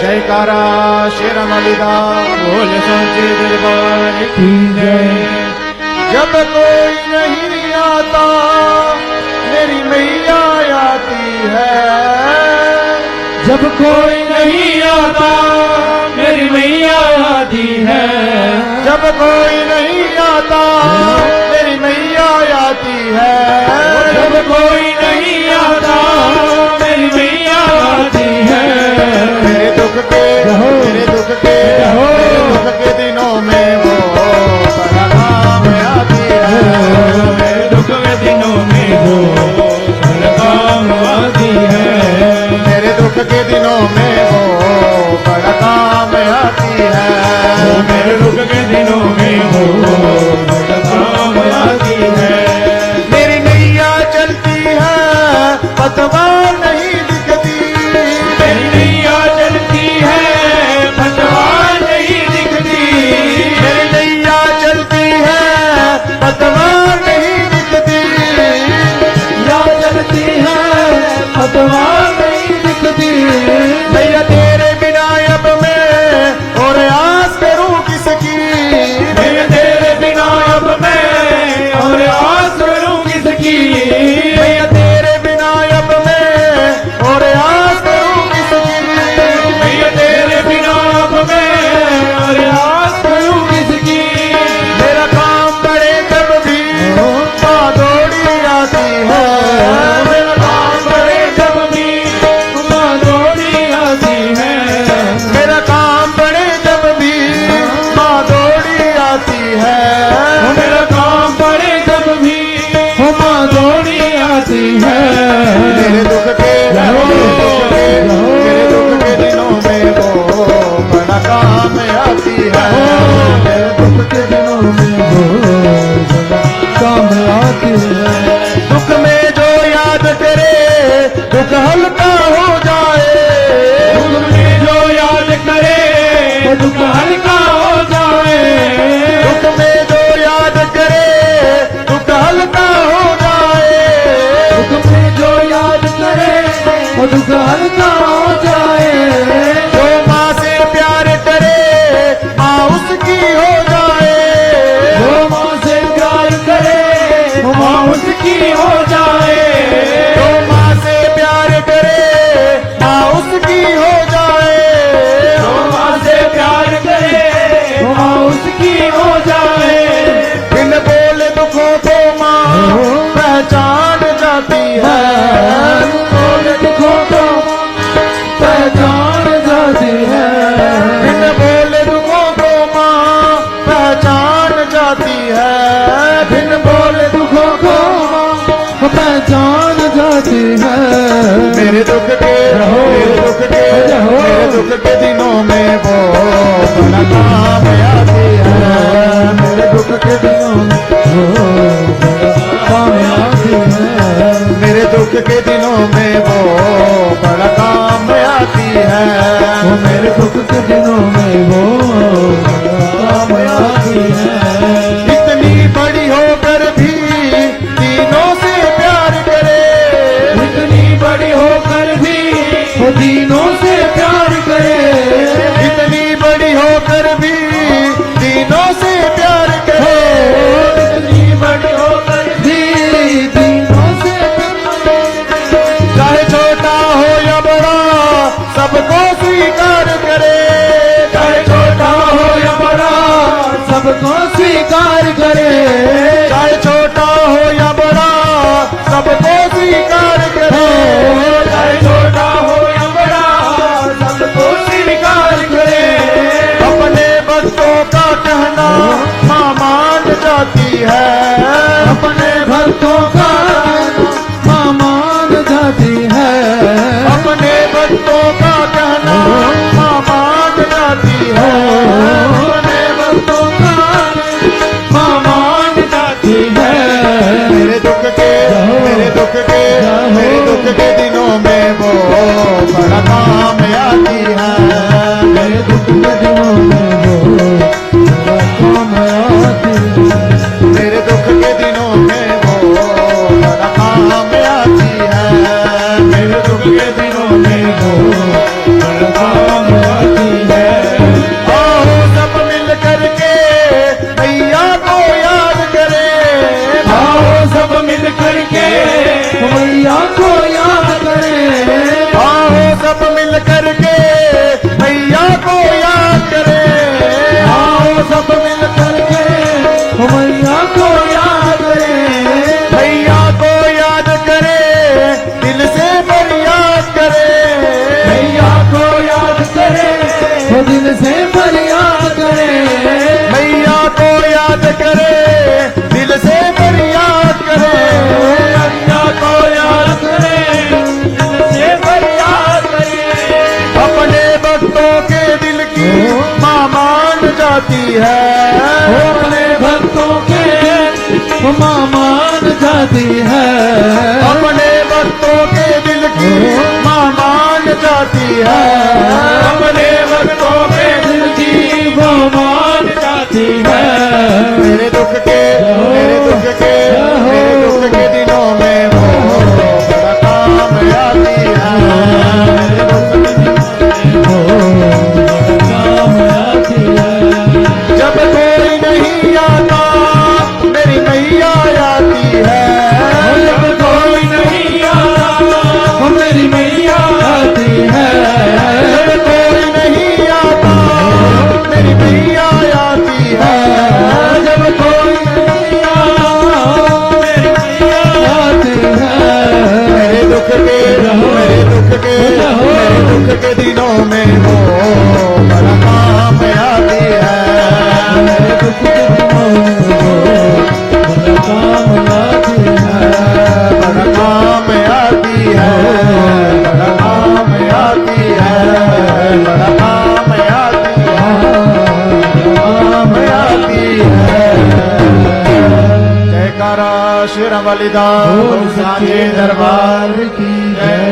जयकारा शेरा वालिदा बोल सांचे दरबार की जय। जब कोई नहीं आता मेरी मैया आती है, जब कोई नहीं आता मेरी मैया आती है, जब कोई नहीं आता मेरी मैया आती है, जब कोई नहीं आता मेरी मैया आती है। मेरे दुख के मेरे दुख के मेरे दुख के दिनों में वो बड़ा काम आती है, मेरे दुख के दिनों में वो बड़ा काम आती है, मेरे दुख के दिनों में वो बड़ा काम आती है, मेरे दुख के दिनों में वो बड़ा काम आती है। मेरी नैया चलती है पतवार नहीं दिखती, मेरी नैया चलती है पतवार नहीं दिखती, मेरी नैया चलती है पतवार नहीं दिखती, या चलती है पतवार नहीं दिखती। नैया तेरे बिना अब मैं और आस करूं किसकी, मैं तेरे बिना अब मैं और आस करूं किसकी, नैया तेरे बिना अब मैं और आस करूं किसकी, मैं तेरे बिना अब मैं और आस करूं किसकी। मेरा काम पड़े जब भी माँ दौड़ी आती है, मेरा काम करे जब भी माँ दौड़ी आती है, मेरा काम पड़े जब भी माँ दौड़ी आती है, मेरा काम पड़े जब भी माँ दौड़ी आती है। मेरे दुख के मेरे दुख के दिनों में वो बड़ा काम आती है, मेरे दुख के दिनों में वो बड़ा काम आती है। दुख में जो याद करे दुख हल्का हो जाए, दुख में जो याद करे वो दुख हल्का हो जाए, दुख में जो याद करे दुख हल्का हो जाए, दुख में जो याद करे वो दुख हल्का हो जाए, जो माँ से प्यार करे माँ उसकी हो जाए, जो माँ से प्यार करे वो माँ उसकी हो जाए, जो माँ से प्यार करे माँ उसकी हो जाए, जो माँ से प्यार करे वो माँ उसकी हो जाए। बिन बोले दुखों को माँ पहचान जाती है, बोले दुखों को पहचान जाती है, बिन बोले दुखों को माँ पहचान जाती है, बिन बोले दुखों को पहचान जाती है। मेरे दुख के मेरे दुख के दिनों में वो बड़ा काम आती है, मेरे दुख के दिनों में वो बड़ा काम आती है, मेरे दुख के दिनों में वो बड़ा काम आती है, वो मेरे दुख के दिनों में वो बड़ा काम आती है। इतनी बड़ी होकर भी तीनों से प्यार करे, इतनी बड़ी होकर भी वो तीनों से प्यार करे, इतनी बड़ी होकर भी तीनों से प्यार करे, इतनी बड़ी होकर भी तीनों से चाहे छोटा हो या बड़ा सबको स्वीकार करे, चाहे छोटा हो या बड़ा सबको स्वीकार करे, चाहे छोटा हो या बड़ा सबको स्वीकार करे, चाहे छोटा हो या बड़ा सबको स्वीकार करे। अपने भक्तों का कहना माँ मान जाती है, अपने भक्तों का माँ मान जाती है, अपने भक्तों का कहना माँ मान जाती है, अपने भक्तों का माँ मान जाती है। मेरे दुख के मेरे दुख के मेरे दुख के दिनों में वो बड़ा काम आती है, मेरे दुख के दिनों में वो बड़ा काम आती है, मेरे दुख के दिनों में वो बड़ा काम आती है, मेरे दुख के दिनों में वो बड़ा काम आती है। आती है वो अपने भक्तों के माँ मान जाती है अपने भक्तों के दिल की माँ मान जाती है अपने भक्तों के दिल की वो मान जाती है मेरे दुख के दिनों में वो बड़ा काम आती है मेरे दुख काम आती है जब कोई नहीं आता मेरी मैया आती है जब कोई नहीं आता मेरी मैया आती है जब कोई नहीं आता मेरी मैया आती है जब कोई नहीं आता मेरी मैया आती है मेरे दुख के दिनों में वो बड़ा काम आती है मेरे दुख के दिनों में वो बड़ा काम आती है बड़ा काम आती है बड़ा काम आती है बड़ा काम आती है काम आती है जयकारा शेर वाली दा बोल साचे दरबार की जय